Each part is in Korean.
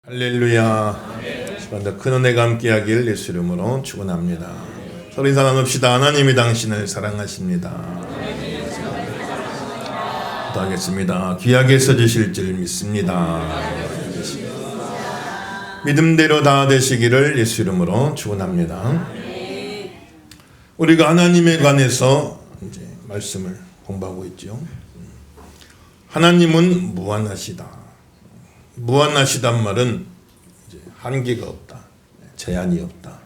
할렐루야. 시간도 큰 은혜가 함께하길 예수 이름으로 축원합니다. 서로 인사 나눕시다. 하나님이 당신을 사랑하십니다. 기도하겠습니다. 귀하게 써주실 줄 믿습니다. 믿음대로 다 되시기를 예수 이름으로 축원합니다. 우리가 하나님에 관해서 이제 말씀을 공부하고 있죠. 하나님은 무한하시다. 무한하시단 말은 이제 한계가 없다, 제한이 없다.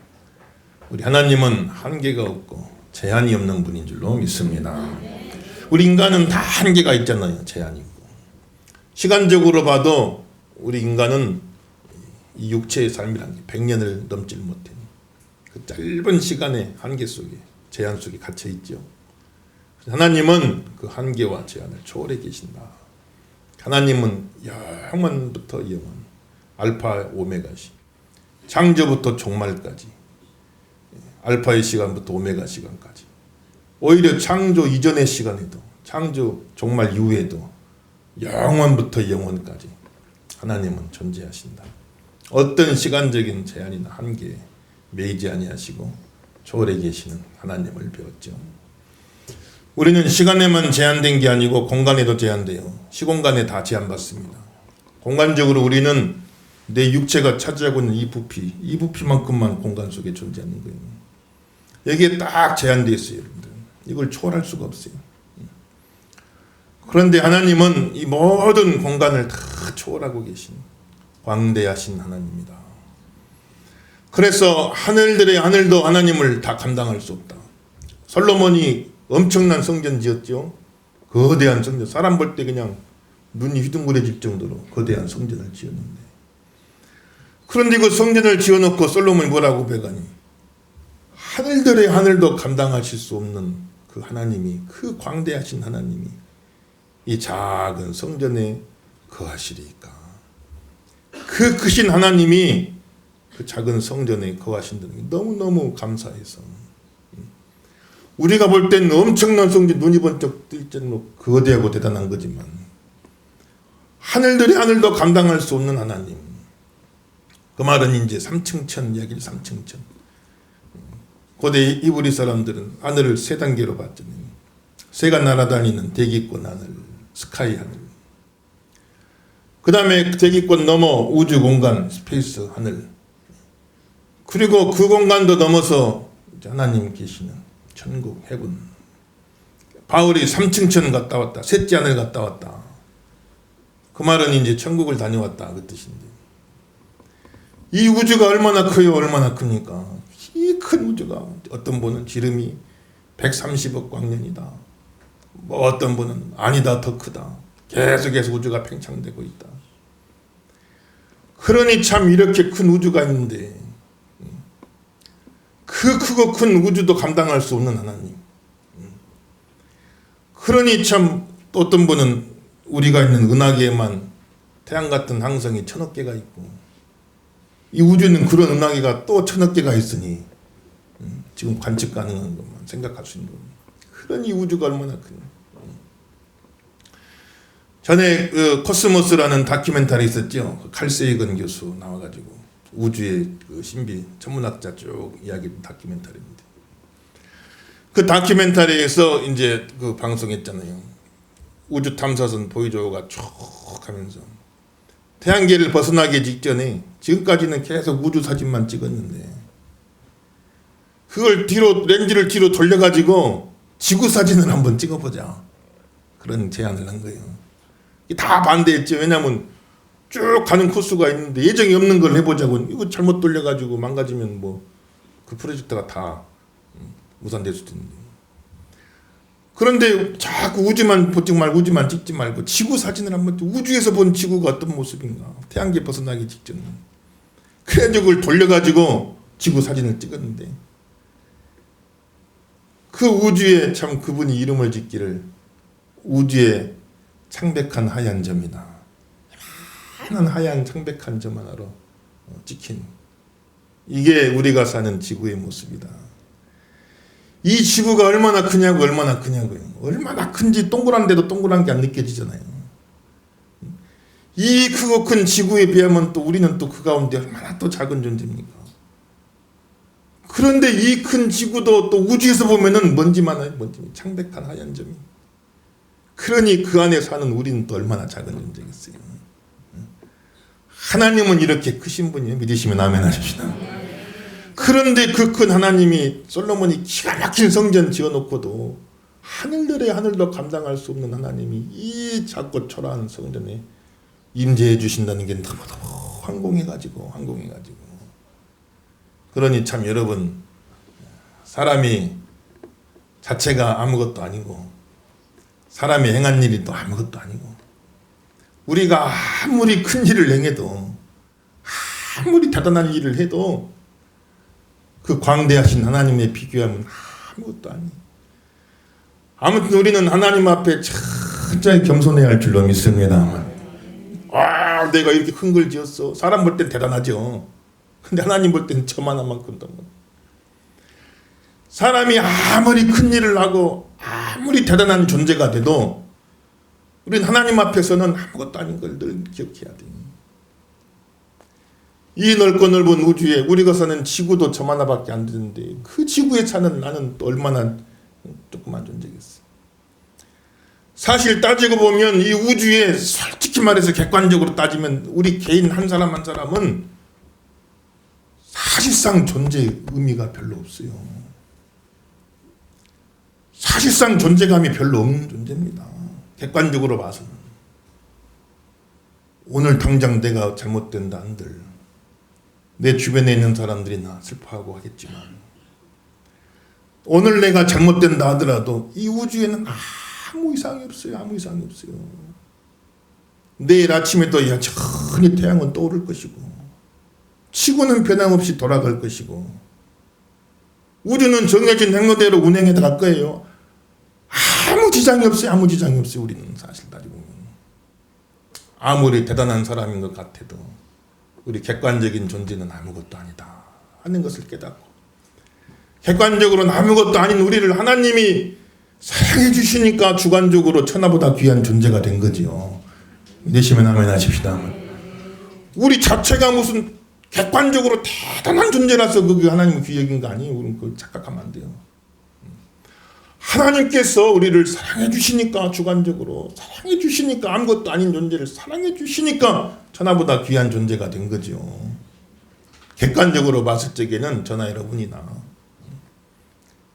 우리 하나님은 한계가 없고 제한이 없는 분인 줄로 믿습니다. 우리 인간은 다 한계가 있잖아요. 제한이 있고. 시간적으로 봐도 우리 인간은 이 육체의 삶이란 게 100년을 넘지 못해. 그 짧은 시간의 한계 속에, 제한 속에 갇혀 있죠. 하나님은 그 한계와 제한을 초월해 계신다. 하나님은 영원부터 영원, 알파 오메가시, 창조부터 종말까지, 알파의 시간부터 오메가 시간까지, 오히려 창조 이전의 시간에도, 창조 종말 이후에도 영원부터 영원까지 하나님은 존재하신다. 어떤 시간적인 제한이나 한계에 매이지 아니하시고 초월해 계시는 하나님을 배웠죠. 우리는 시간에만 제한된 게 아니고 공간에도 제한돼요. 시공간에 다 제한받습니다. 공간적으로 우리는 내 육체가 차지하고 있는 이 부피만큼만 공간 속에 존재하는 거예요. 여기에 딱 제한되어 있어요. 여러분들. 이걸 초월할 수가 없어요. 그런데 하나님은 이 모든 공간을 다 초월하고 계신 광대하신 하나님입니다. 그래서 하늘들의 하늘도 하나님을 다 감당할 수 없다. 솔로몬이 엄청난 성전 지었죠. 거대한 성전. 사람 볼 때 그냥 눈이 휘둥그레질 정도로 거대한 성전을 지었는데, 그런데 그 성전을 지어놓고 솔로몬이 뭐라고 배가니? 하늘들의 하늘도 감당하실 수 없는 그 하나님이, 그 광대하신 하나님이 이 작은 성전에 거하시리까. 그 크신 하나님이 그 작은 성전에 거하신다는 게 너무너무 감사해서, 우리가 볼 때는 엄청난 성전, 눈이 번쩍 뜰 정도로 거대하고 대단한 거지만 하늘들의 하늘도 감당할 수 없는 하나님. 그 말은 이제 삼층천 이야기를, 삼층천. 고대 이브리 사람들은 하늘을 세 단계로 봤잖아요. 새가 날아다니는 대기권 하늘, 스카이 하늘. 그 다음에 대기권 넘어 우주 공간, 스페이스 하늘. 그리고 그 공간도 넘어서 하나님 계시는 천국, 해군. 바울이 삼층천 갔다 왔다. 셋째 하늘 갔다 왔다. 그 말은 이제 천국을 다녀왔다, 그 뜻인데. 이 우주가 얼마나 커요? 얼마나 큽니까? 이 큰 우주가, 어떤 분은 지름이 130억 광년이다. 뭐 어떤 분은 아니다, 더 크다. 계속해서 우주가 팽창되고 있다. 그러니 참 이렇게 큰 우주가 있는데 그 크고 큰 우주도 감당할 수 없는 하나님. 그러니 참 어떤 분은 우리가 있는 은하계에만 태양 같은 항성이 1000억 개가 있고, 이 우주는 그런 은하계가 또 1000억 개가 있으니 지금 관측 가능한 것만 생각할 수 있는 겁니다. 그러니 우주가 얼마나 크냐. 전에 그 코스모스라는 다큐멘터리 있었죠. 그 칼 세이건 교수 나와가지고 우주의 그 신비 천문학자 쪽 이야기 다큐멘터리입니다. 그 다큐멘터리에서 이제 그 방송했잖아요. 우주 탐사선 보이저가 쭉 하면서 태양계를 벗어나기 직전에, 지금까지는 계속 우주 사진만 찍었는데 그걸 렌즈를 뒤로 돌려가지고 지구 사진을 한번 찍어보자, 그런 제안을 한 거예요. 다 반대했죠. 왜냐하면 쭉 가는 코스가 있는데 예정이 없는 걸 해보자고. 이거 잘못 돌려가지고 망가지면 뭐 그 프로젝트가 다 무산될 수도 있는데. 그런데 자꾸 우주만 보지 말고, 우주만 찍지 말고 지구 사진을 한번, 우주에서 본 지구가 어떤 모습인가, 태양계 벗어나기 직전. 그래가지고 그걸 돌려가지고 지구 사진을 찍었는데, 그 우주에 참 그분이 이름을 짓기를 우주의 창백한 하얀 점이다. 많은 하얀 창백한 점 하나로 찍힌, 이게 우리가 사는 지구의 모습이다. 이 지구가 얼마나 크냐고, 얼마나 크냐고요. 얼마나 큰지 동그란데도 동그란 게 안 느껴지잖아요. 이 크고 큰 지구에 비하면 또 우리는 또 그 가운데 얼마나 또 작은 존재입니까? 그런데 이 큰 지구도 또 우주에서 보면은 먼지만 먼지, 창백한 하얀 점이. 그러니 그 안에 사는 우리는 또 얼마나 작은 존재겠어요. 하나님은 이렇게 크신 분이에요. 믿으시면 아멘 하십시다. 그런데 그 큰 하나님이 솔로몬이 기가 막힌 성전 지어놓고도 하늘들의 하늘도 감당할 수 없는 하나님이 이 작고 초라한 성전에 임재해 주신다는 게 너무너무 황공해가지고. 그러니 참 여러분, 사람이 자체가 아무것도 아니고 사람이 행한 일이 또 아무것도 아니고 우리가 아무리 큰 일을 행해도 아무리 대단한 일을 해도 그 광대하신 하나님에 비교하면 아무것도 아니에요. 아무튼 우리는 하나님 앞에 철저히 겸손해야 할 줄로 믿습니다. 내가 이렇게 큰 걸 지었어. 사람 볼 땐 대단하죠. 근데 하나님 볼 때는 저만한 만큼도. 사람이 아무리 큰 일을 하고 아무리 대단한 존재가 돼도 우리는 하나님 앞에서는 아무것도 아닌 걸 늘 기억해야 돼요. 이 넓고 넓은 우주에 우리가 사는 지구도 저 하나밖에 안 되는데 그 지구에 사는 나는 또 얼마나 조그만 존재겠어. 사실 따지고 보면 이 우주에 솔직히 말해서 객관적으로 따지면 우리 개인 한 사람 한 사람은 사실상 존재의 의미가 별로 없어요. 사실상 존재감이 별로 없는 존재입니다. 객관적으로 봐서는. 오늘 당장 내가 잘못된다 한들 내 주변에 있는 사람들이 나 슬퍼하고 하겠지만 오늘 내가 잘못된다 하더라도 이 우주에는 아무 이상이 없어요. 아무 이상이 없어요. 내일 아침에도 여전히 태양은 떠오를 것이고 지구는 변함없이 돌아갈 것이고 우주는 정해진 행로대로 운행해 갈 거예요. 아무 지장이 없어요. 아무 지장이 없어요. 우리는 사실 따지고 보면. 아무리 대단한 사람인 것 같아도 우리 객관적인 존재는 아무것도 아니다 하는 것을 깨닫고 객관적으로는 아무것도 아닌 우리를 하나님이 사랑해 주시니까 주관적으로 천하보다 귀한 존재가 된 거지요. 믿으시면 아멘 하십시다. 우리 자체가 무슨 객관적으로 대단한 존재라서 그게 하나님의 귀역인 거 아니에요. 우리는 그걸 착각하면 안 돼요. 하나님께서 우리를 사랑해 주시니까 주관적으로 사랑해 주시니까 아무것도 아닌 존재를 사랑해 주시니까 천하보다 귀한 존재가 된 거죠. 객관적으로 봤을 적에는 저나 여러분이나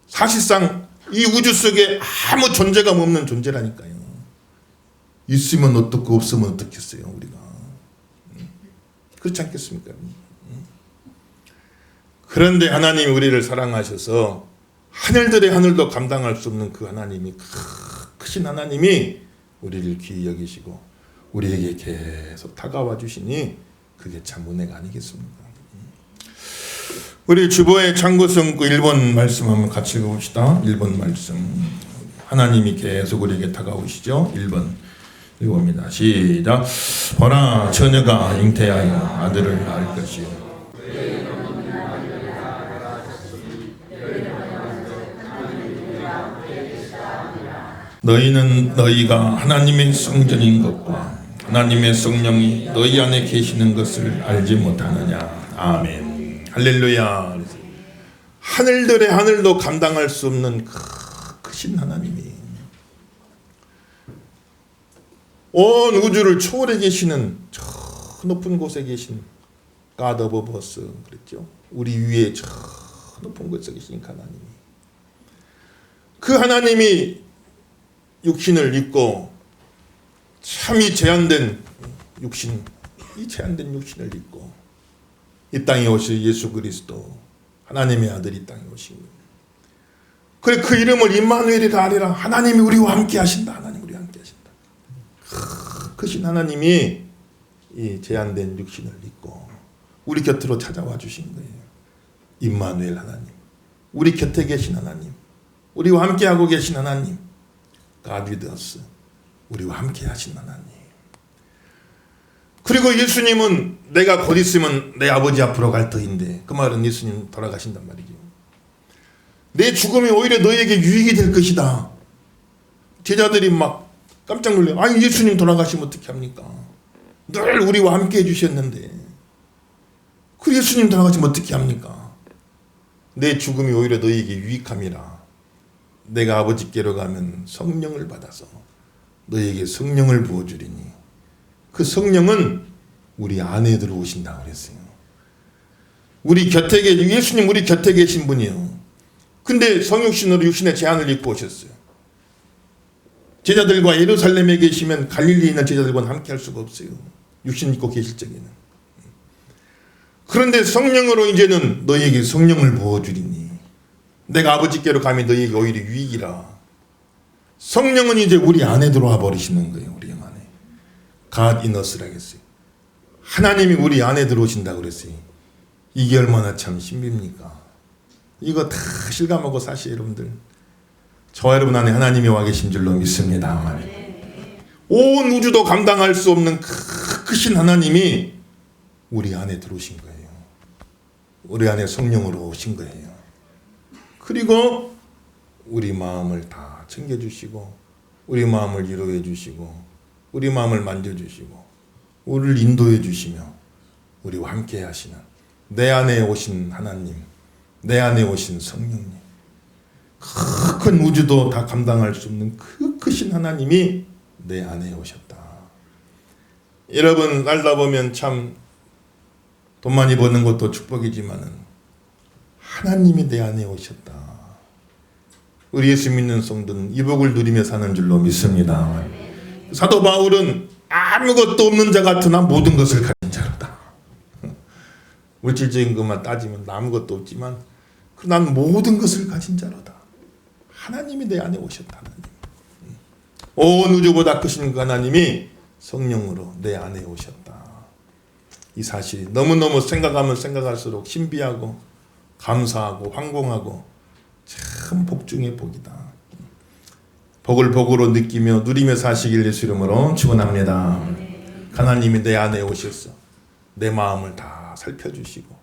사실상 이 우주 속에 아무 존재감 없는 존재라니까요. 있으면 어떻고 없으면 어떻겠어요 우리가. 그렇지 않겠습니까? 그런데 하나님이 우리를 사랑하셔서 하늘들의 하늘도 감당할 수 없는 그 하나님이 크신 하나님이 우리를 귀히 여기시고 우리에게 계속 다가와 주시니 그게 참 은혜가 아니겠습니까? 우리 주보의 참고성 1번 말씀 한번 같이 읽어봅시다. 1번 말씀 하나님이 계속 우리에게 다가오시죠. 1번 읽어봅니다. 시작. 보라 처녀가 잉태하여 아들을 낳을 것이요 너희는 너희가 하나님의 성전인 것과 하나님의 성령이 너희 안에 계시는 것을 알지 못하느냐. 아멘. 할렐루야. 하늘들의 하늘도 감당할 수 없는 크신 하나님이 온 우주를 초월해 계시는 저 높은 곳에 계신 God of us 그랬죠. 우리 위에 저 높은 곳에 계신 하나님이 그 하나님이 육신을 입고 참이 제한된 육신, 이 제한된 육신을 입고 이 땅에 오신 예수 그리스도 하나님의 아들이 이 땅에 오신 거예요. 그래 그 이름을 임마누엘이라 하리라. 하나님이 우리와 함께 하신다. 하나님 우리와 함께 하신다. 크신 하나님이 이 제한된 육신을 입고 우리 곁으로 찾아와 주신 거예요. 임마누엘 하나님, 우리 곁에 계신 하나님, 우리와 함께하고 계신 하나님, God with us, 우리와 함께 하신 하나님. 그리고 예수님은 내가 곧 있으면 내 아버지 앞으로 갈 터인데, 그 말은 예수님 돌아가신단 말이죠. 내 죽음이 오히려 너에게 유익이 될 것이다. 제자들이 막 깜짝 놀래요. 아니 예수님 돌아가시면 어떻게 합니까? 늘 우리와 함께 해주셨는데 그 예수님 돌아가시면 어떻게 합니까? 내 죽음이 오히려 너희에게 유익함이라. 내가 아버지께로 가면 성령을 받아서 너희에게 성령을 부어주리니 그 성령은 우리 안에 들어오신다고 그랬어요. 우리 곁에 예수님 우리 곁에 계신 분이요. 근데 성육신으로 육신의 제한을 입고 오셨어요. 제자들과 예루살렘에 계시면 갈릴리에 있는 제자들과는 함께 할 수가 없어요. 육신 입고 계실 적에는. 그런데 성령으로 이제는 너희에게 성령을 부어주리니 내가 아버지께로 가면 너희에게 오히려 유익이라. 성령은 이제 우리 안에 들어와 버리시는 거예요. 우리 영 안에. God in us라 했어요. 하나님이 우리 안에 들어오신다고 그랬어요. 이게 얼마나 참 신비입니까? 이거 다 실감하고 사실 여러분들 저와 여러분 안에 하나님이 와 계신 줄로 믿습니다. 온 우주도 감당할 수 없는 크신 하나님이 우리 안에 들어오신 거예요. 우리 안에 성령으로 오신 거예요. 그리고 우리 마음을 다 챙겨주시고 우리 마음을 위로해 주시고 우리 마음을 만져주시고 우리를 인도해 주시며 우리와 함께 하시는 내 안에 오신 하나님, 내 안에 오신 성령님, 큰 우주도 다 감당할 수 없는 그 크신 하나님이 내 안에 오셨다. 여러분 살다 보면 참 돈 많이 버는 것도 축복이지만은 하나님이 내 안에 오셨다. 우리 예수 믿는 성도는 이 복을 누리며 사는 줄로 믿습니다. 사도 바울은 아무것도 없는 자 같으나 모든 것을 가진 자로다. 물질적인 것만 따지면 아무것도 없지만 난 모든 것을 가진 자로다. 하나님이 내 안에 오셨다. 하나님. 온 우주보다 크신 그 하나님이 성령으로 내 안에 오셨다. 이 사실이 너무너무 생각하면 생각할수록 신비하고 감사하고 황공하고 참 복 중의 복이다. 복을 복으로 느끼며 누리며 사시길 예수 이름으로 축원합니다. 하나님이 내 안에 오셔서 내 마음을 다 살펴주시고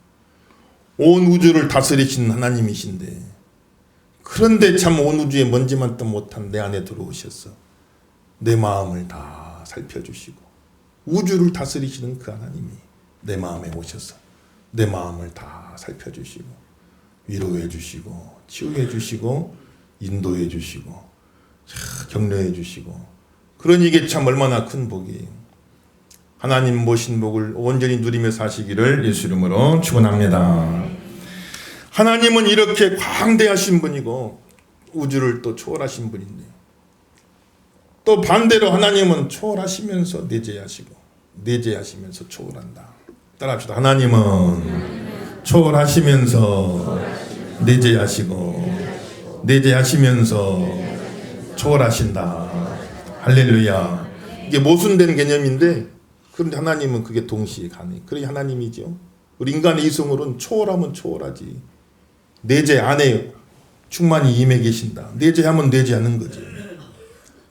온 우주를 다스리신 하나님이신데 그런데 참 온 우주에 먼지만도 못한 내 안에 들어오셔서 내 마음을 다 살펴주시고 우주를 다스리시는 그 하나님이 내 마음에 오셔서 내 마음을 다 살펴주시고 위로해 주시고 치유해 주시고 인도해 주시고 격려해 주시고 그러니 이게 참 얼마나 큰 복이에요. 하나님 모신 복을 온전히 누리며 사시기를 예수 이름으로 축원합니다. 하나님은 이렇게 광대하신 분이고 우주를 또 초월하신 분인데 또 반대로 하나님은 초월하시면서 내재하시고 내재하시면서 초월한다. 따라합시다. 하나님은 초월하시면서 내재하시고 내재하시면서 초월하신다. 할렐루야. 이게 모순된 개념인데 그런데 하나님은 그게 동시에 가능해요. 그러니 하나님이죠. 우리 인간의 이성으로는 초월하면 초월하지. 내재 안에 충만히 임해 계신다. 내재하면 내재하는 거지.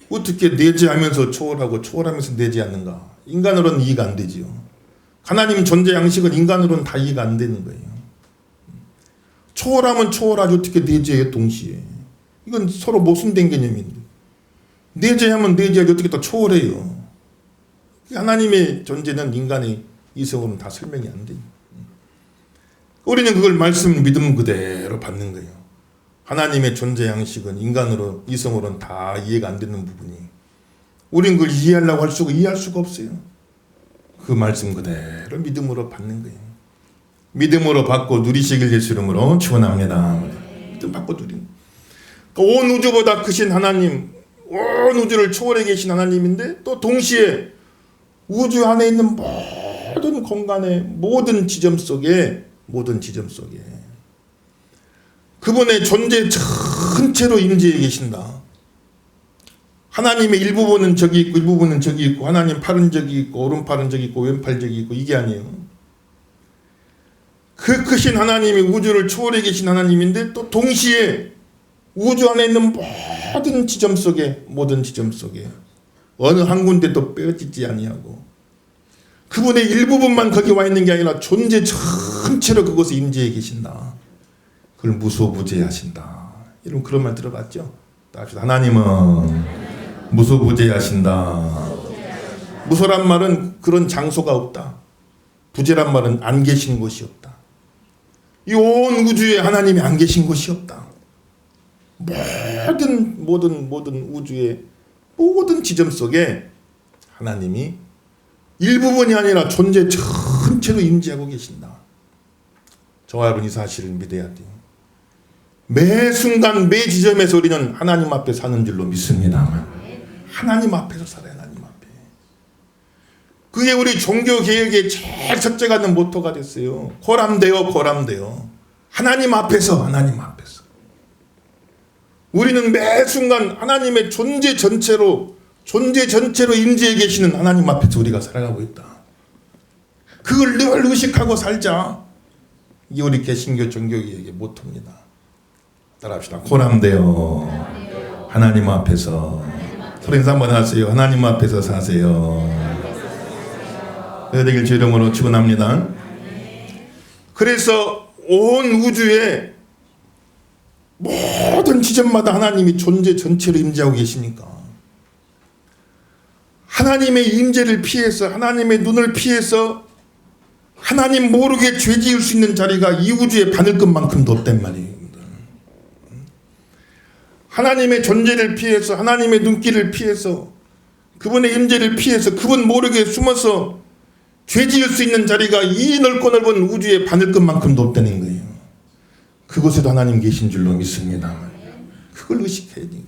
어떻게 내재하면서 초월하고 초월하면서 내재하는가? 인간으로는 이해가 안 되지요. 하나님 존재 양식은 인간으로는 다 이해가 안 되는 거예요. 초월하면 초월하지 어떻게 내재해요 동시에. 이건 서로 모순된 개념인데 내재하면 내재하지 어떻게 또 초월해요. 하나님의 존재는 인간의 이성으로는 다 설명이 안 돼요. 우리는 그걸 말씀 믿음 그대로 받는 거예요. 하나님의 존재 양식은 인간으로 이성으로는 다 이해가 안 되는 부분이 우리는 그걸 이해하려고 할 수가 이해할 수가 없어요. 그 말씀 그대로 믿음으로 받는 거예요. 믿음으로 받고 누리시길 예수 이름으로 축원합니다. 믿음 받고 누리는. 그러니까 온 우주보다 크신 하나님, 온 우주를 초월해 계신 하나님인데 또 동시에 우주 안에 있는 모든 공간의 모든 지점 속에 그분의 존재 전체로 임재해 계신다. 하나님의 일부분은 저기 있고 일부분은 저기 있고 하나님 팔은 저기 있고 오른팔은 저기 있고 왼팔 저기 있고 이게 아니에요. 그 크신 하나님이 우주를 초월해 계신 하나님인데 또 동시에 우주 안에 있는 모든 지점 속에 어느 한 군데도 빼어지지 아니하고 그분의 일부분만 거기 와 있는 게 아니라 존재 전체로 그곳에 임재해 계신다. 그걸 무소부재하신다. 여러분 그런 말 들어봤죠? 하나님은 무소부재하신다. 무소란 말은 그런 장소가 없다. 부재란 말은 안 계신 곳이 없다. 이 온 우주에 하나님이 안 계신 곳이 없다. 모든 우주의 모든 지점 속에 하나님이 일부분이 아니라 존재 전체로 임재하고 계신다. 저와 여러분 이 사실을 믿어야 돼요. 매 순간 매 지점에서 우리는 하나님 앞에 사는 줄로 믿습니다. 하나님 앞에서 살아요. 하나님 앞에. 그게 우리 종교 개혁의 제일 첫째가 는 모토가 됐어요. 고람되어 하나님 앞에서 우리는 매 순간 하나님의 존재 전체로 임재해 계시는 하나님 앞에서 우리가 살아가고 있다. 그걸 늘 의식하고 살자. 이게 우리 개신교 종교개혁의 모토입니다. 따라합시다. 고람되어 하나님 앞에서 소리 인사 한번 하세요. 하나님 앞에서 사세요. 그래야 되길 주 이름으로 축원합니다. 그래서 온 우주에 모든 지점마다 하나님이 존재 전체로 임재하고 계시니까 하나님의 임재를 피해서 하나님의 눈을 피해서 하나님 모르게 죄 지을 수 있는 자리가 이 우주에 바늘끝만큼도 없단 말이에요. 하나님의 존재를 피해서 하나님의 눈길을 피해서 그분의 임재를 피해서 그분 모르게 숨어서 죄 지을 수 있는 자리가 이 넓고 넓은 우주의 바늘끝만큼도 없다는 거예요. 그곳에도 하나님 계신 줄로 믿습니다. 그걸 의식해야 돼요.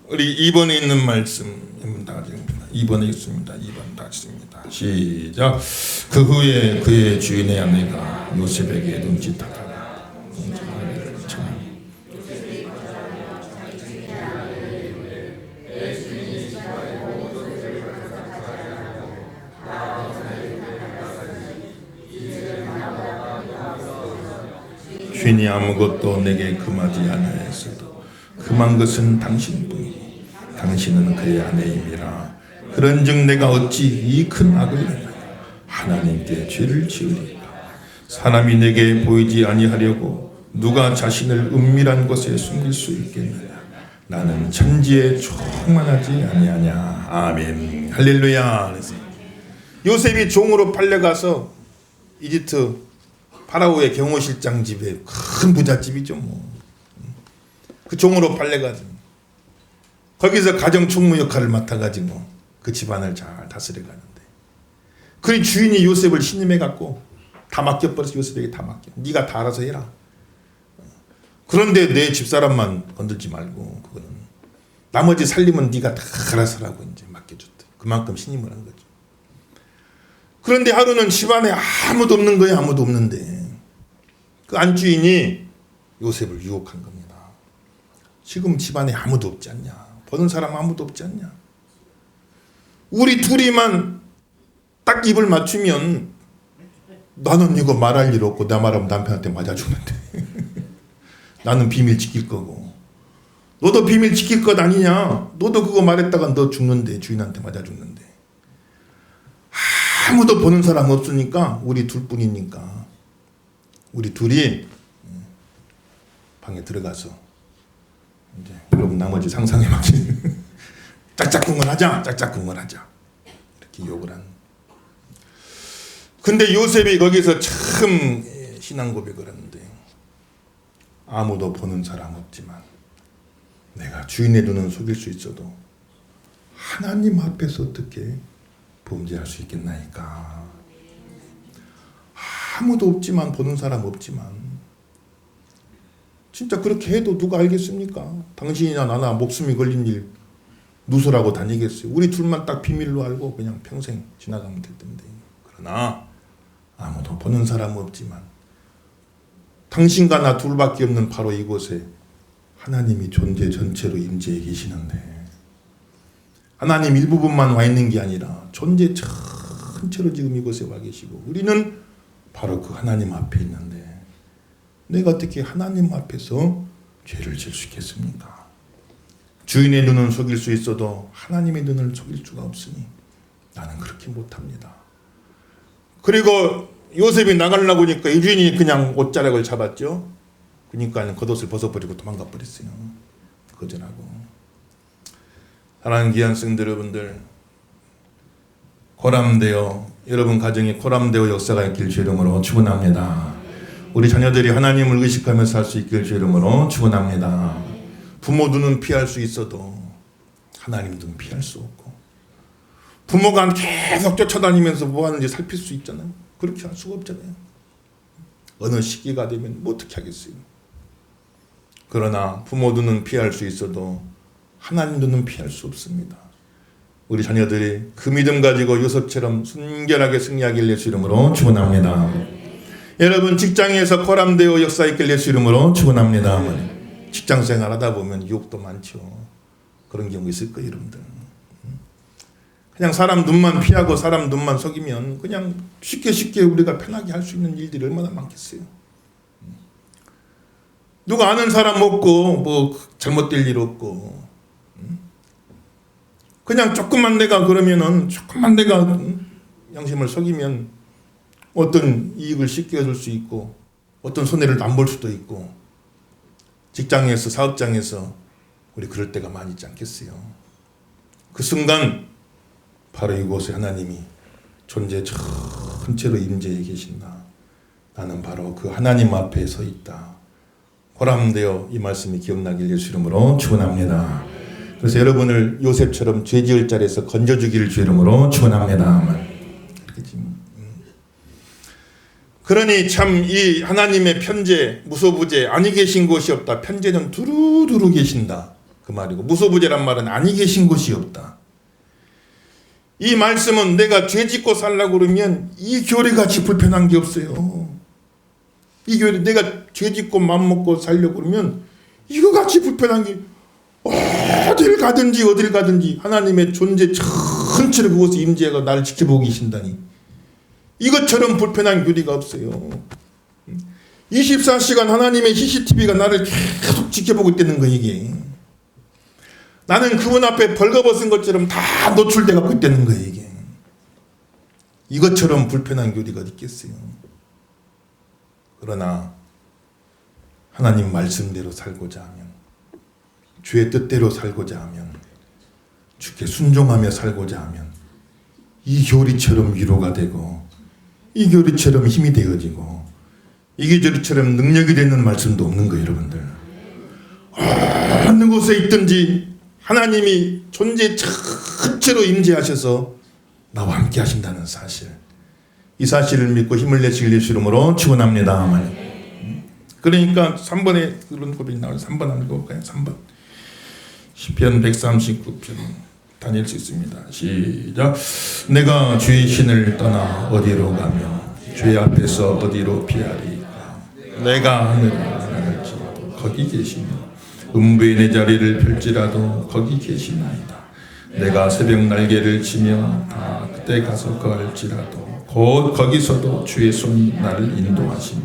우리 2번에 있는 말씀 2번에 있습니다. 2번 다 있습니다. 시작. 그 후에 그의 주인의 아내가 요셉에게 눈짓하다가 주인이 아무것도 내게 금하지 아니하였어도 금한 것은 당신뿐이니 당신은 그의 아내임이라. 그런즉 내가 어찌 이 큰 악을 행하여 하나님께 죄를 지으리까. 사람이 내게 보이지 아니하려고 누가 자신을 은밀한 곳에 숨길 수 있겠느냐. 나는 천지에 충만하지 아니하냐. 아멘. 할렐루야. 그래서 요셉이 종으로 팔려가서 이집트 파라오의 경호실장 집에 큰 부잣집이죠 뭐. 그 종으로 팔려가지고 거기서 가정 총무 역할을 맡아가지고 그 집안을 잘 다스려가는데 그 주인이 요셉을 신임해갖고 다 맡겨버려서 요셉에게 다 맡겨. 네가 다 알아서 해라. 그런데 내 집사람만 건들지 말고 그거는 나머지 살림은 네가 다 알아서 하라고 이제 맡겨줬대. 그만큼 신임을 한 거죠. 그런데 하루는 집안에 아무도 없는 거예요. 아무도 없는데 그 안주인이 요셉을 유혹한 겁니다. 지금 집안에 아무도 없지 않냐. 보는 사람 아무도 없지 않냐. 우리 둘이만 딱 입을 맞추면 나는 이거 말할 일 없고 나 말하면 남편한테 맞아 주는데 나는 비밀 지킬 거고 너도 비밀 지킬 것 아니냐. 너도 그거 말했다가 너 죽는데 주인한테 맞아 죽는데 아무도 보는 사람 없으니까 우리 둘뿐이니까 우리 둘이 방에 들어가서 이제 여러분 나머지 상상에 맞게 짝짝꿍을 하자. 이렇게 욕을 한. 근데 요셉이 거기서 참 신앙 고백을 하는데 아무도 보는 사람 없지만 내가 주인의 눈은 속일 수 있어도 하나님 앞에서 어떻게 범죄할 수 있겠나이까. 아무도 없지만 보는 사람 없지만 진짜 그렇게 해도 누가 알겠습니까? 당신이나 나나 목숨이 걸린 일 누설하고 다니겠어요? 우리 둘만 딱 비밀로 알고 그냥 평생 지나가면 될 텐데. 그러나 아무도 보는 사람 없지만 당신과 나 둘밖에 없는 바로 이곳에 하나님이 존재 전체로 임재해 계시는데 하나님 일부분만 와 있는 게 아니라 존재 전체로 지금 이곳에 와 계시고 우리는 바로 그 하나님 앞에 있는데 내가 어떻게 하나님 앞에서 죄를 지을 수 있겠습니까? 주인의 눈은 속일 수 있어도 하나님의 눈을 속일 수가 없으니 나는 그렇게 못합니다. 그리고 요셉이 나가려고 하니까 이 주인이 그냥 옷자락을 잡았죠. 그러니까 겉옷을 벗어버리고 도망가 버렸어요. 거절하고. 사랑하는 귀한 성도 여러분들, 코람되어 여러분 가정에 코람되어 역사가 있길 주 이름으로 축원합니다. 우리 자녀들이 하나님을 의식하며 살 수 있길 주 이름으로 축원합니다. 부모 눈은 피할 수 있어도 하나님 눈 피할 수 없고, 부모가 계속 쫓아다니면서 뭐 하는지 살필 수 있잖아요. 그렇게 할 수가 없잖아요. 어느 시기가 되면 뭐 어떻게 하겠어요. 그러나 부모 눈은 피할 수 있어도 하나님 눈은 피할 수 없습니다. 우리 자녀들이 그 믿음 가지고 요셉처럼 순결하게 승리하길 예수 이름으로 축원합니다. 여러분 직장에서 코람되어 역사 있길 예수 이름으로 축원합니다. 직장생활 하다 보면 유혹도 많죠. 그런 경우 있을 거예요, 여러분들. 그냥 사람 눈만 피하고 사람 눈만 속이면 그냥 쉽게 우리가 편하게 할 수 있는 일들이 얼마나 많겠어요. 누가 아는 사람 없고 뭐 잘못될 일 없고, 그냥 조금만 내가 양심을 속이면 어떤 이익을 쉽게 얻을 수 있고 어떤 손해를 안 볼 수도 있고, 직장에서 사업장에서 우리 그럴 때가 많이 있지 않겠어요. 그 순간 바로 이곳에 하나님이 존재 전체로 임재해 계신다. 나는 바로 그 하나님 앞에 서 있다. 보람되어 이 말씀이 기억나길 예수 이름으로 축원합니다. 그래서 여러분을 요셉처럼 죄지을 자리에서 건져주기를 주 이름으로 축원합니다. 그러니 참 이 하나님의 편재, 무소부재, 아니 계신 곳이 없다. 편재는 두루두루 계신다 그 말이고, 무소부재란 말은 아니 계신 곳이 없다. 이 말씀은 내가 죄 짓고 살려고 그러면 이 교리같이 불편한 게 없어요. 이 교리, 내가 죄 짓고 맘먹고 살려고 그러면 이거 같이 불편한 게 어딜 가든지 하나님의 존재 전체를 그곳에 임재하고 나를 지켜보고 계신다니, 이것처럼 불편한 교리가 없어요. 24시간 하나님의 CCTV가 나를 계속 지켜보고 있다는 거. 이게 나는 그분 앞에 벌거벗은 것처럼 다 노출돼 갖고 있다는 거예요. 이게 이것처럼 불편한 교리가 어디 있겠어요. 그러나 하나님 말씀대로 살고자 하면, 주의 뜻대로 살고자 하면, 주께 순종하며 살고자 하면 이 교리처럼 위로가 되고, 이 교리처럼 힘이 되어지고, 이 교리처럼 능력이 되는 말씀도 없는 거예요. 여러분들, 어느 곳에 있든지 하나님이 존재 전체로 임재하셔서 나와 함께 하신다는 사실, 이 사실을 믿고 힘을 내시길 예수 이름으로 축원합니다. 그러니까 3번에 그런 고백이 나와요. 3번 한번 읽어볼까요? 3번 시편 139편 다 낼 수 있습니다. 시작. 내가 주의 신을 떠나 어디로 가며 주의 앞에서 어디로 피하리까. 내가 하늘을 날지라도 거기 계시며 음부의 내 자리를 펼지라도 거기 계시나이다. 내가 새벽 날개를 치며 다 그때 가서 거할지라도 곧 거기서도 주의 손이 나를 인도하시며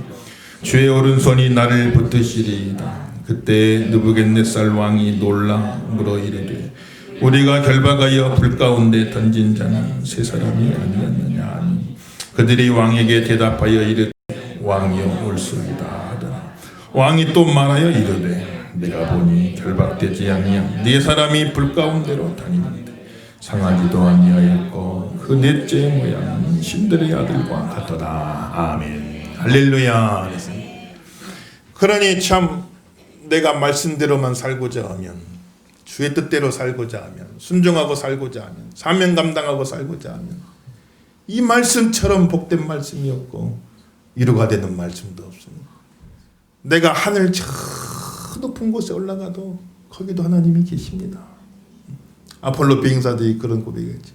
주의 오른손이 나를 붙드시리이다. 그때 느부갓네살 왕이 놀라 물어 이르되 우리가 결박하여 불 가운데 던진 자는 세 사람이 아니었느냐 하니, 그들이 왕에게 대답하여 이르되 왕이여 올소이다 하더라. 왕이 또 말하여 이르되 내가 보니 결박되지 아니한 네 사람이 불 가운데로 다니는데 상하지도 아니하였고 그 넷째 모양은 신들의 아들과 같도다. 아멘. 할렐루야. 그러니 참 내가 말씀대로만 살고자 하면, 주의 뜻대로 살고자 하면, 순종하고 살고자 하면, 사명 감당하고 살고자 하면 이 말씀처럼 복된 말씀이 없고 위로가 되는 말씀도 없습니다. 내가 하늘 저 높은 곳에 올라가도 거기도 하나님이 계십니다. 아폴로 비행사들이 그런 고백이었지.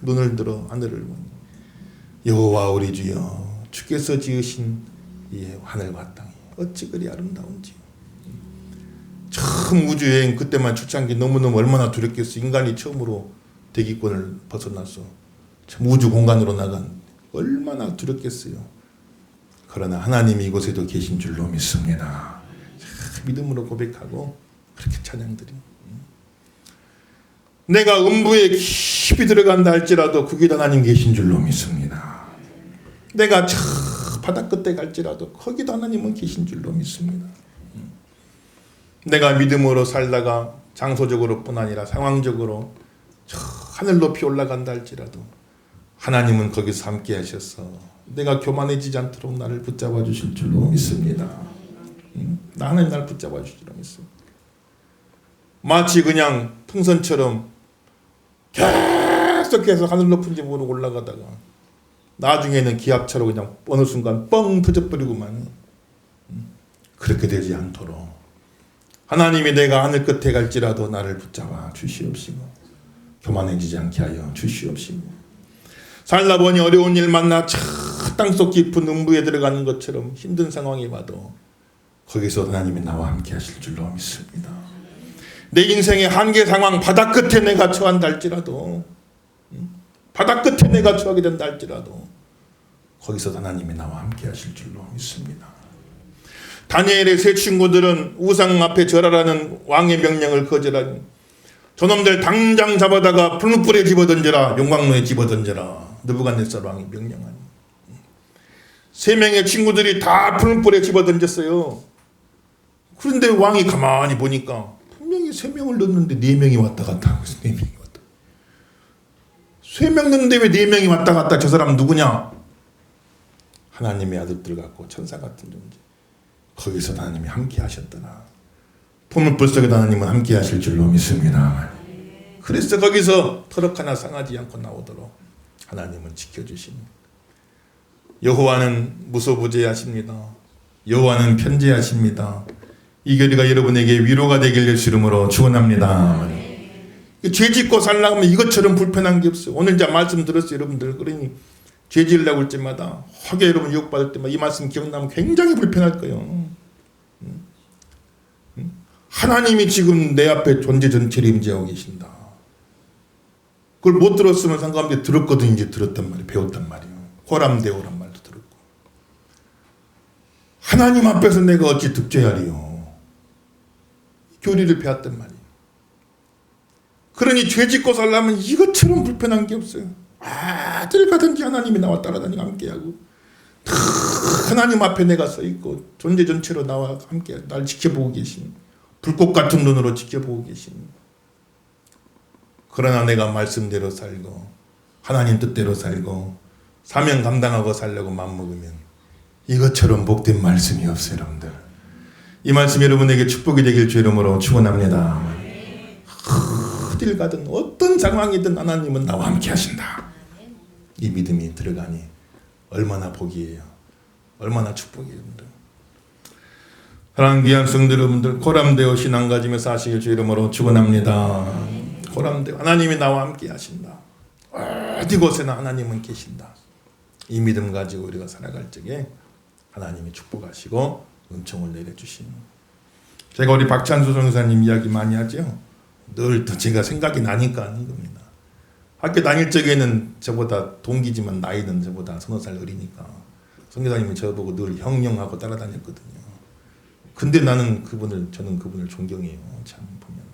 눈을 들어 하늘을 보니 여호와 우리 주여 주께서 지으신 이 하늘과 땅이 어찌 그리 아름다운지. 처음 우주여행 그때만 초창기 너무너무 얼마나 두렵겠어. 인간이 처음으로 대기권을 벗어나서 참 우주 공간으로 나간 얼마나 두렵겠어요. 그러나 하나님이 이곳에도 계신 줄로 믿습니다. 믿음으로 고백하고 그렇게 찬양드립니다. 내가 음부에 깊이 들어간다 할지라도 거기도 하나님 계신 줄로 믿습니다. 내가 저 바다 끝에 갈지라도 거기도 하나님은 계신 줄로 믿습니다. 내가 믿음으로 살다가 장소적으로 뿐 아니라 상황적으로 저 하늘 높이 올라간다 할지라도 하나님은 거기서 함께 하셔서 내가 교만해지지 않도록 나를 붙잡아 주실 줄로 믿습니다. 나는 날 붙잡아 주실 줄로 믿습니다. 마치 그냥 풍선처럼 계속해서 하늘 높은 집으로 올라가다가 나중에는 기압차로 그냥 어느 순간 뻥 터져버리고만, 그렇게 되지 않도록 하나님이 내가 하늘 끝에 갈지라도 나를 붙잡아 주시옵시고 교만해지지 않게 하여 주시옵시고, 살다 보니 어려운 일 만나 땅속 깊은 음부에 들어가는 것처럼 힘든 상황이 와도 거기서 하나님이 나와 함께 하실 줄로 믿습니다. 내 인생의 한계 상황 바닥 끝에 내가 처한다 할지라도, 바닥 끝에 내가 처하게 된다 할지라도 거기서 하나님이 나와 함께 하실 줄로 믿습니다. 다니엘의 세 친구들은 우상 앞에 절하라는 왕의 명령을 거절하니 저놈들 당장 잡아다가 풀무불에 집어던져라, 용광로에 집어던져라, 느부갓네살 왕이 명령하니 세 명의 친구들이 다 풀무불에 집어던졌어요. 그런데 왕이 가만히 보니까 분명히 세 명을 넣었는데 네 명이 왔다 갔다 하고 있어. 네 명이 왔다. 세 명 넣는데 왜 네 명이 왔다 갔다? 저 사람 누구냐? 하나님의 아들들 같고 천사 같은 존재. 거기서 하나님이 함께 하셨더라. 풀무불 속에 하나님은 함께 하실 줄로 믿습니다. 그래서 거기서 터럭 하나 상하지 않고 나오도록 하나님은 지켜주십니다. 여호와는 무소부재하십니다. 여호와는 편재하십니다. 이 교리가 여러분에게 위로가 되길 예수 이름으로 축원합니다. 죄 짓고 살려면 이것처럼 불편한 게 없어요. 오늘 이제 말씀 들었어요, 여러분들. 그러니 죄 지으려고 할 때마다 하게 여러분 유혹받을 때마다 이 말씀 기억나면 굉장히 불편할 거예요. 하나님이 지금 내 앞에 존재 전체를 임재하고 계신다. 그걸 못 들었으면 상관없는데 들었거든. 이제 들었단 말이에요. 배웠단 말이에요. 호람대오란 말도 들었고. 하나님 앞에서 내가 어찌 득죄하리요. 교리를 배웠단 말이에요. 그러니 죄 짓고 살려면 이것처럼 불편한 게 없어요. 어딜 가든지 하나님이 나와 따라다니고 함께하고, 하나님 앞에 내가 서 있고 존재 전체로 나와 함께 날 지켜보고 계신, 불꽃 같은 눈으로 지켜보고 계신. 그러나 내가 말씀대로 살고 하나님 뜻대로 살고 사명 감당하고 살려고 마음먹으면 이것처럼 복된 말씀이 없어요. 여러분들, 이 말씀 여러분에게 축복이 되길 주 이름으로 축원합니다. 어딜 가든 어떤 상황이든 하나님은 나와 함께 하신다. 이 믿음이 들어가니 얼마나 복이에요. 얼마나 축복이에요. 사랑하는 귀한 성도 여러분들, 고람되어 신앙 가지며 사시길 주 이름으로 축원합니다. 고람되어 하나님이 나와 함께 하신다. 어디 곳에나 하나님은 계신다. 이 믿음 가지고 우리가 살아갈 적에 하나님이 축복하시고 은총을 내려주시는. 제가 우리 박찬수 선교사님 이야기 많이 하죠. 늘 또 제가 생각이 나니까 하는 겁니다. 학교 다닐 적에는 저보다 동기지만 나이는 저보다 서너 살 어리니까 선교사님은 저보고 늘 형형하고 따라다녔거든요. 근데 저는 그분을 존경해요. 참 보면.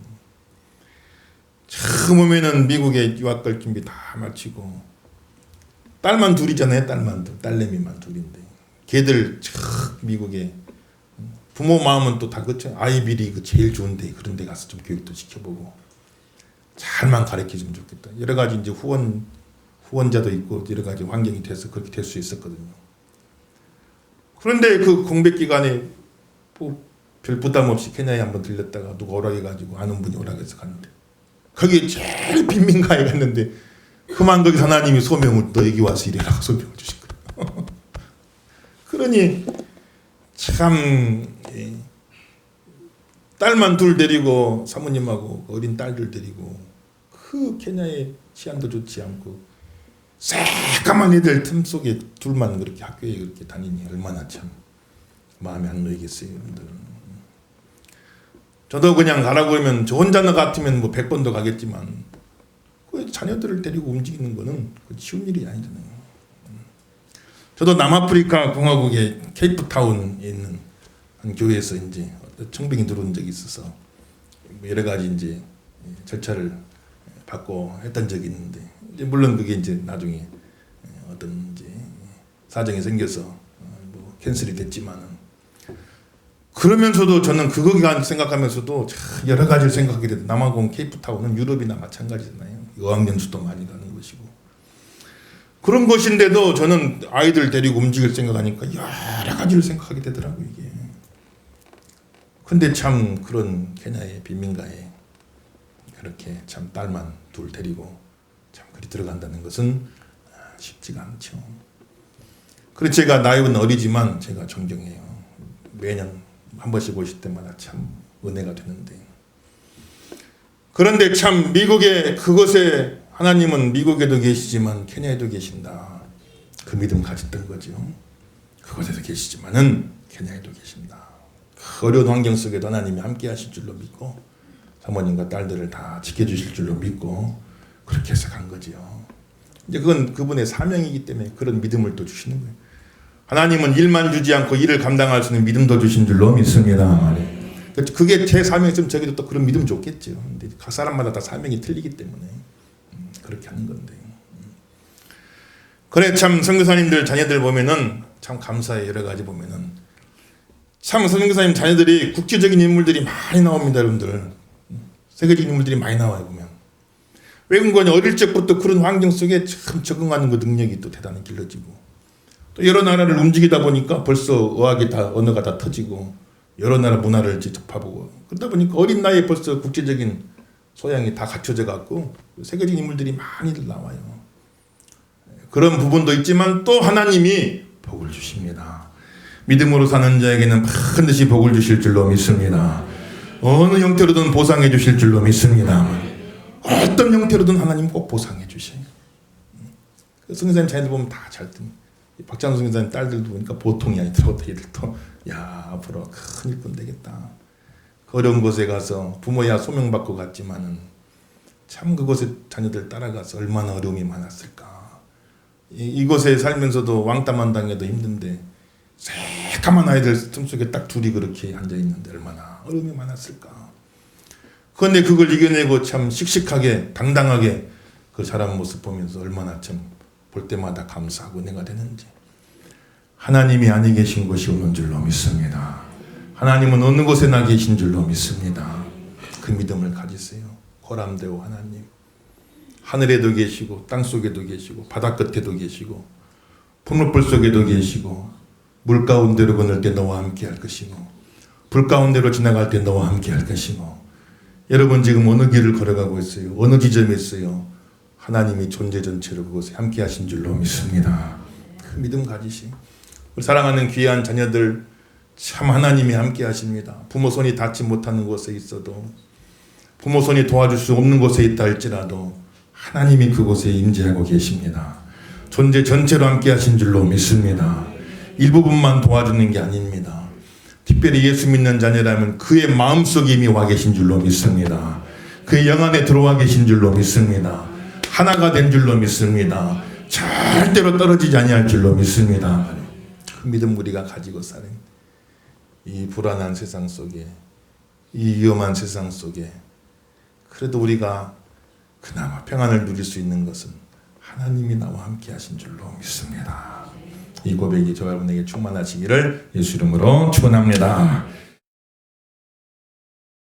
처음 오면은 미국에 유학 갈 준비 다 마치고, 딸만 둘이잖아요. 딸내미만 둘인데 걔들 미국에 부모 마음은 또 다 그렇죠. 아이비리그 제일 좋은데 그런 데 가서 좀 교육도 시켜보고 잘만 가르쳐주면 좋겠다. 여러 가지 이제 후원자도 있고 여러 가지 환경이 돼서 그렇게 될 수 있었거든요. 그런데 그 공백 기간에 별 부담 없이 케냐에 한번 들렸다가 누가 오락해가지고 아는 분이 오락해서 갔는데 거기에 제일 빈민가에 갔는데 그만 거기서 하나님이 소명을 너 여기 와서 일해라고 소명을 주신 거예요. 그러니 참 딸만 둘 데리고 사모님하고 어린 딸들 데리고 그 케냐의 치안도 좋지 않고 새까만 애들 틈 속에 둘만 그렇게 학교에 그렇게 다니니 얼마나 참 마음이 안 놓이겠어요. 여러분들. 저도 그냥 가라고 하면 저 혼자 같으면 뭐 100번도 가겠지만 그 자녀들을 데리고 움직이는 거는 쉬운 일이 아니잖아요. 저도 남아프리카 공화국의 케이프타운에 있는 한 교회에서 이제 청빙이 들어온 적이 있어서 여러 가지 이제 절차를 받고 했던 적이 있는데, 이제 물론 그게 이제 나중에 어떤 이제 사정이 생겨서 뭐 캔슬이 됐지만은, 그러면서도 저는 그거 생각하면서도 여러 가지를 생각하게 돼요. 남아공 케이프타운은 유럽이나 마찬가지잖아요. 어학연수도 많이 가는 것이고 그런 것인데도 저는 아이들 데리고 움직일 생각하니까 여러 가지를 생각하게 되더라고요. 이게. 근데 참 그런 케냐의 빈민가에 그렇게 참 딸만 둘 데리고 참 그리 들어간다는 것은 쉽지가 않죠. 그래서 제가 나이는 어리지만 제가 존경해요. 매년 한 번씩 오실 때마다 참 은혜가 되는데. 그런데 참 미국의 그곳에 하나님은 미국에도 계시지만 케냐에도 계신다. 그 믿음 가졌던 거죠. 그곳에도 계시지만은 케냐에도 계신다. 그 어려운 환경 속에도 하나님이 함께 하실 줄로 믿고 사모님과 딸들을 다 지켜주실 줄로 믿고 그렇게 해서 간 거지요. 이제 그건 그분의 사명이기 때문에 그런 믿음을 또 주시는 거예요. 하나님은 일만 주지 않고 일을 감당할 수 있는 믿음도 주신 줄로 믿습니다. 그게 제 사명이었으면 저기도 또 그런 믿음 줬겠죠. 근데 각 사람마다 다 사명이 틀리기 때문에 그렇게 하는 건데. 그래 참 선교사님들 자녀들 보면은 참 감사해. 여러 가지 보면은 참 선교사님 자녀들이 국제적인 인물들이 많이 나옵니다, 여러분들. 세계적인 인물들이 많이 나와요 보면. 왜 그런 거냐? 어릴 적부터 그런 환경 속에 참 적응하는 그 능력이 또 대단히 길러지고 또 여러 나라를 움직이다 보니까 벌써 어학이 다 언어가 다 터지고 여러 나라 문화를 접하고 그러다 보니까 어린 나이에 벌써 국제적인 소양이 다 갖춰져 갖고 세계적인 인물들이 많이들 나와요. 그런 부분도 있지만 또 하나님이 복을 주십니다. 믿음으로 사는 자에게는 반드시 복을 주실 줄로 믿습니다. 어느 형태로든 보상해 주실 줄로 믿습니다. 어떤 형태로든 하나님 꼭 보상해 주셔요. 선교사님 자녀들 보면 다 잘 듭니다. 박찬호 선교사님 딸들도 보니까 보통이 아니더라고. 얘들도 야 앞으로 큰 일꾼 되겠다. 어려운 곳에 가서 부모야 소명받고 갔지만은 참 그곳에 자녀들 따라가서 얼마나 어려움이 많았을까. 이곳에 살면서도 왕따만 당해도 힘든데 새까만 아이들 틈속에 딱 둘이 그렇게 앉아있는데 얼마나 어려움이 많았을까. 그런데 그걸 이겨내고 참 씩씩하게 당당하게 그 자란 모습 보면서 얼마나 참 볼 때마다 감사하고 은혜가 되는지. 하나님이 아니 계신 곳이 없는 줄로 믿습니다. 하나님은 어느 곳에나 계신 줄로 믿습니다. 그 믿음을 가지세요. 고람되오 하나님. 하늘에도 계시고 땅속에도 계시고 바다 끝에도 계시고 포물불 속에도 계시고 물 가운데로 건널 때 너와 함께 할 것이고 불 가운데로 지나갈 때 너와 함께 할 것이고 여러분 지금 어느 길을 걸어가고 있어요? 어느 지점에 있어요? 하나님이 존재 전체로 그곳에 함께 하신 줄로 믿습니다. 그 믿음 가지시. 우리 사랑하는 귀한 자녀들 참 하나님이 함께 하십니다. 부모 손이 닿지 못하는 곳에 있어도 부모 손이 도와줄 수 없는 곳에 있다 할지라도 하나님이 그곳에 임재하고 계십니다. 존재 전체로 함께 하신 줄로 믿습니다. 일부분만 도와주는 게 아닙니다. 특별히 예수 믿는 자녀라면 그의 마음속에 이미 와 계신 줄로 믿습니다. 그의 영 안에 들어와 계신 줄로 믿습니다. 하나가 된 줄로 믿습니다. 절대로 떨어지지 아니할 줄로 믿습니다. 그 믿음 우리가 가지고 사는 이 불안한 세상 속에 이 위험한 세상 속에 그래도 우리가 그나마 평안을 누릴 수 있는 것은 하나님이 나와 함께 하신 줄로 믿습니다. 이 고백이 저와 여러분에게 충만하시기를 예수 이름으로 축원합니다.